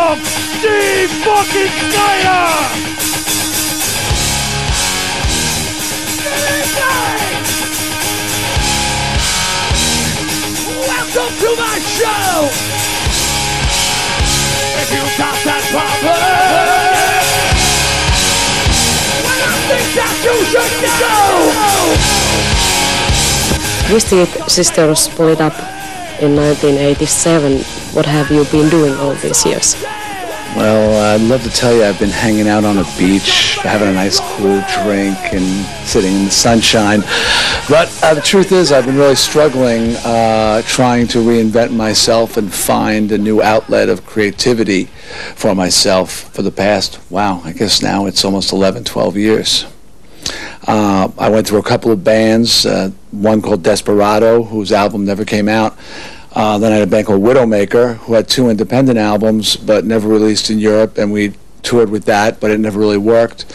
welcome Dee fucking Snider! Welcome to my show! If you got that problem, well, I think that you should go! Twisted Sister split up in 1987. What have you been doing all these years? Well, I'd love to tell you I've been hanging out on a beach, having a nice cool drink and sitting in the sunshine. But the truth is I've been really struggling trying to reinvent myself and find a new outlet of creativity for myself for the past, wow, I guess now it's almost 11, 12 years. I went through a couple of bands, one called Desperado, whose album never came out. Then I had a band called Widowmaker, who had 2 independent albums, but never released in Europe, and we toured with that, but it never really worked.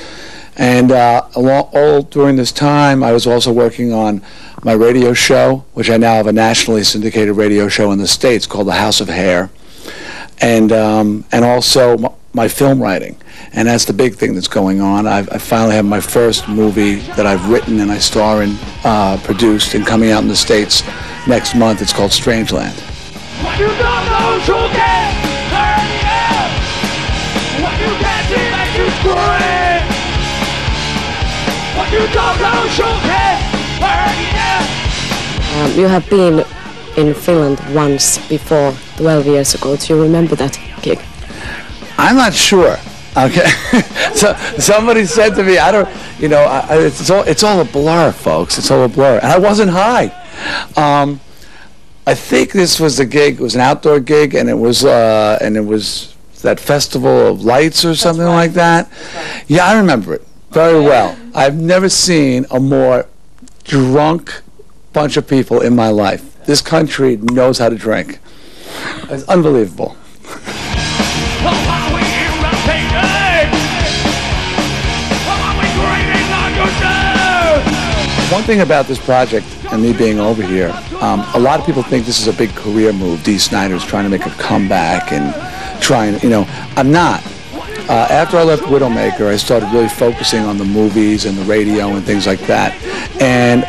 And all during this time, I was also working on my radio show, which I now have a nationally syndicated radio show in the States called The House of Hair, and also my film writing. And that's the big thing that's going on. I finally have my first movie that I've written and I star in, produced, and coming out in the States next month. It's called Strangeland. What you don't know, you'll get hurt. What you can't see makes you scream. What you don't know, you'll get hurt. You have been in Finland once before, 12 years ago. Do you remember that gig? I'm not sure. Okay, so somebody said to me, I don't, you know, it's all a blur, folks. It's all a blur, and I wasn't high. I think this was the gig. It was an outdoor gig, and it was that Festival of Lights or something like that. Yeah, I remember it very well. I've never seen a more drunk bunch of people in my life. This country knows how to drink. It's unbelievable. One thing about this project and me being over here, a lot of people think this is a big career move. Dee Snider's trying to make a comeback and trying, you know, I'm not. After I left Widowmaker, I started really focusing on the movies and the radio and things like that.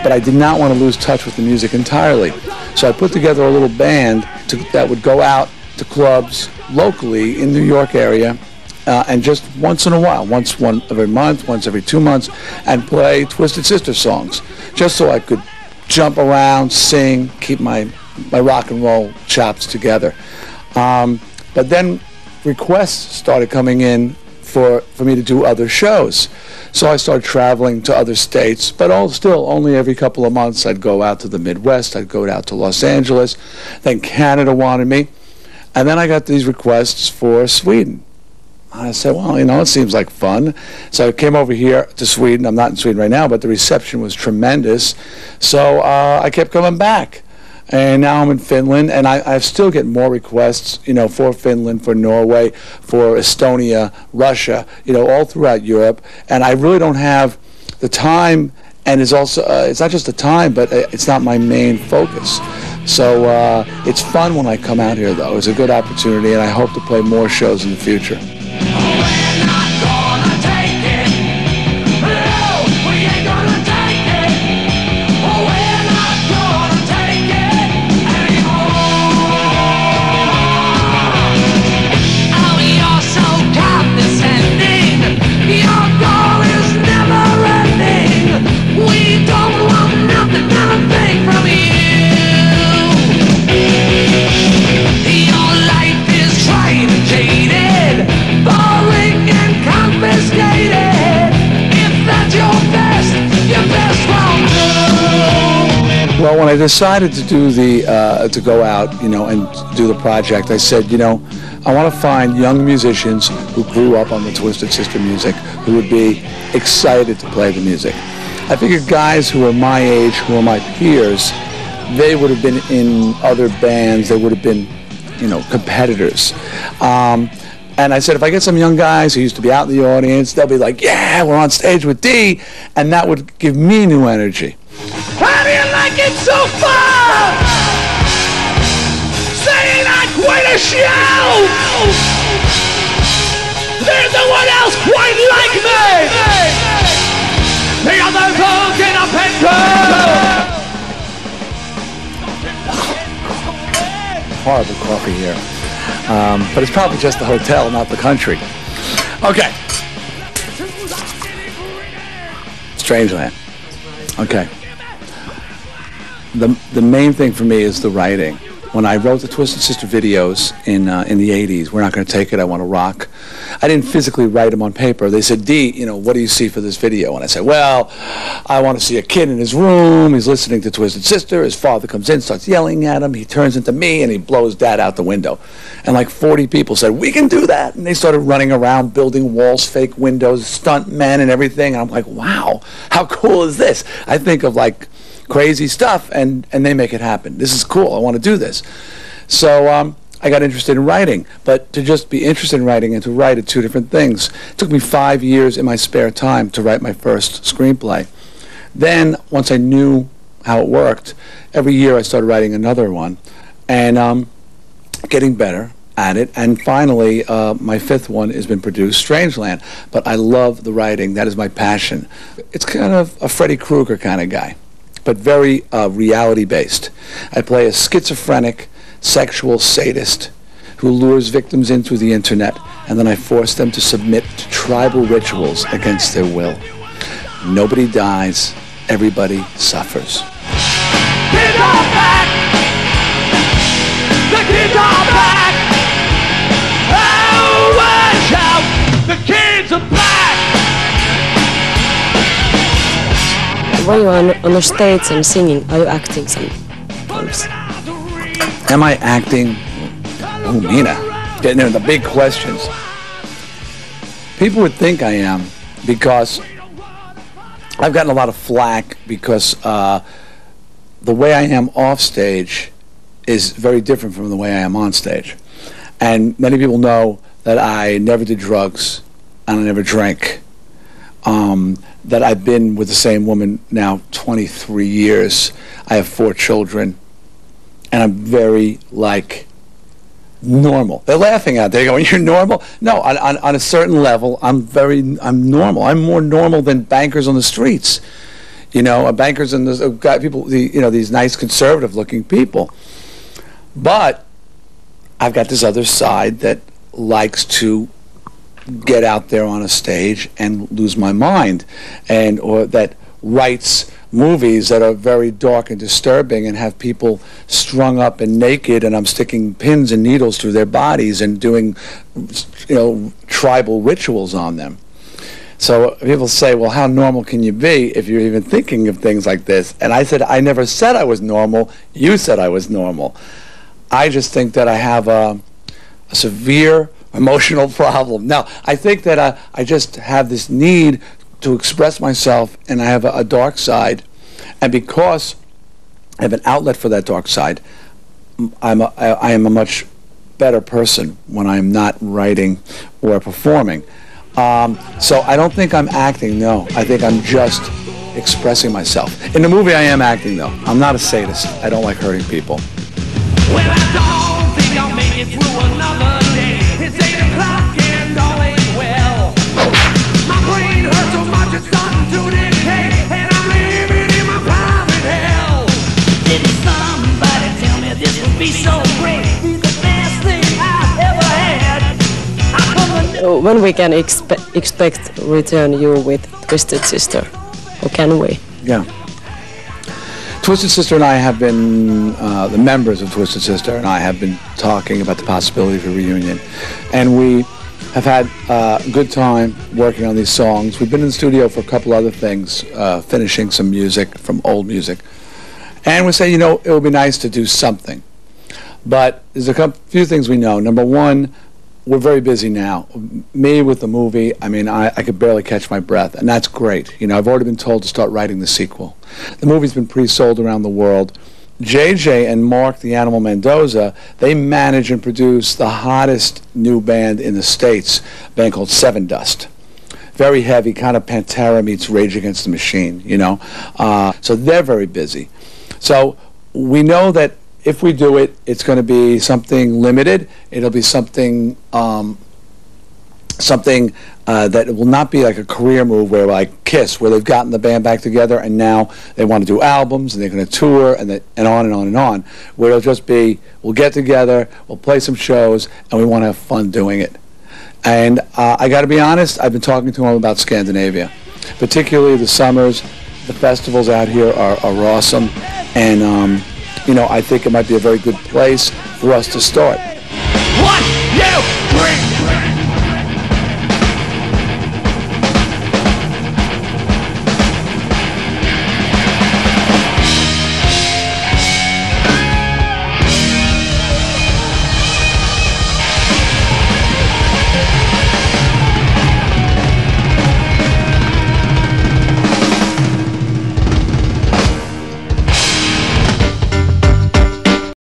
But I did not want to lose touch with the music entirely. So I put together a little band that would go out to clubs locally in the New York area and just once in a while, once every month, once every 2 months, and play Twisted Sister songs, just so I could jump around, sing, keep my rock and roll chops together. But then requests started coming in for me to do other shows. So I started traveling to other states, but still only every couple of months I'd go out to the Midwest, I'd go out to Los Angeles, then Canada wanted me, and then I got these requests for Sweden. I said, well, you know, it seems like fun. So I came over here to Sweden. I'm not in Sweden right now, but the reception was tremendous. So I kept coming back. And now I'm in Finland, and I still get more requests, you know, for Finland, for Norway, for Estonia, Russia, you know, all throughout Europe. And I really don't have the time, and it's also, it's not just the time, but it's not my main focus. So it's fun when I come out here, though. It's a good opportunity, and I hope to play more shows in the future. Well, when I decided to do to go out, you know, and do the project, I said, you know, I want to find young musicians who grew up on the Twisted Sister music, who would be excited to play the music. I figured guys who are my age, who are my peers, they would have been in other bands, they would have been, you know, competitors. And I said, if I get some young guys who used to be out in the audience, they'll be like, yeah, we're on stage with Dee, and that would give me new energy. How do you like it so far? Saying I quit a show! no one else quite like me. The other dogs in a picture. Horrible coffee here. But it's probably just the hotel, not the country. Okay. Strangeland. Okay. The main thing for me is the writing. When I wrote the Twisted Sister videos in the 80s, We're Not Gonna Take It, I Want to Rock, I didn't physically write them on paper. They said, Dee, you know, what do you see for this video? And I said, well, I want to see a kid in his room. He's listening to Twisted Sister. His father comes in, starts yelling at him. He turns into me, and he blows Dad out the window. And like 40 people said, we can do that. And they started running around, building walls, fake windows, stunt men and everything. And I'm like, wow, how cool is this? I think of like crazy stuff, and they make it happen. This is cool. I want to do this. So I got interested in writing, but to just be interested in writing and to write are two different things. It took me 5 years in my spare time to write my first screenplay. Then, once I knew how it worked, every year I started writing another one, and getting better at it. And finally, my fifth one has been produced, Strangeland. But I love the writing. That is my passion. It's kind of a Freddy Krueger kind of guy, but very reality-based. I play a schizophrenic, sexual sadist who lures victims in through the internet, and then I force them to submit to tribal rituals against their will. Nobody dies, everybody suffers. Kids are back! The kids are back! Oh, watch out! The kids are back! When you are on the stage and singing, are you acting sometimes? Am I acting? Oh, Mina, getting into the big questions. People would think I am because I've gotten a lot of flack because the way I am off stage is very different from the way I am on stage. And many people know that I never did drugs and I never drank. That I've been with the same woman now 23 years. I have 4 children. And I'm very, like, normal. They're laughing at it. They're going, you're normal? No, on a certain level, I'm normal. I'm more normal than bankers on the streets. You know, bankers and people, you know, these nice conservative-looking people. But I've got this other side that likes to get out there on a stage and lose my mind, or that writes movies that are very dark and disturbing and have people strung up and naked, and I'm sticking pins and needles through their bodies and doing, you know, tribal rituals on them. So people say, well, how normal can you be if you're even thinking of things like this? And I said, I never said I was normal. You said I was normal. I just think that I have a severe emotional problem. Now, I think that I just have this need to express myself, and I have a dark side. And because I have an outlet for that dark side, I am a much better person when I'm not writing or performing. So I don't think I'm acting, no. I think I'm just expressing myself. In the movie, I am acting, though. I'm not a sadist. I don't like hurting people. Well, I don't think I'll make it through another day. It's 8 o'clock and all ain't well. My brain hurts so much it's starting to decay, and I'm living in my private hell. Didn't somebody tell me this would be so great? Be the best thing I've ever had. When we can expect return you with Twisted Sister, or can we? Yeah. Twisted Sister and I have been, the members of Twisted Sister and I have been talking about the possibility of a reunion. And we have had a good time working on these songs. We've been in the studio for a couple other things, finishing some music from old music. And we say, you know, it would be nice to do something. But there's a few things we know. Number one, we're very busy now. Me with the movie, I mean, I could barely catch my breath, and that's great. You know, I've already been told to start writing the sequel. The movie's been pre-sold around the world. JJ and Mark, the Animal Mendoza, they manage and produce the hottest new band in the States, a band called Seven Dust. Very heavy, kind of Pantera meets Rage Against the Machine, you know. So they're very busy. So we know that if we do it, it's going to be something limited. It'll be something something that will not be like a career move where like Kiss, where they've gotten the band back together and now they want to do albums and they're going to tour and on and on and on, where it'll just be, we'll get together, we'll play some shows, and we want to have fun doing it. And I got to be honest, I've been talking to them about Scandinavia, particularly the summers. The festivals out here are awesome, and you know, I think it might be a very good place for us to start. What you bring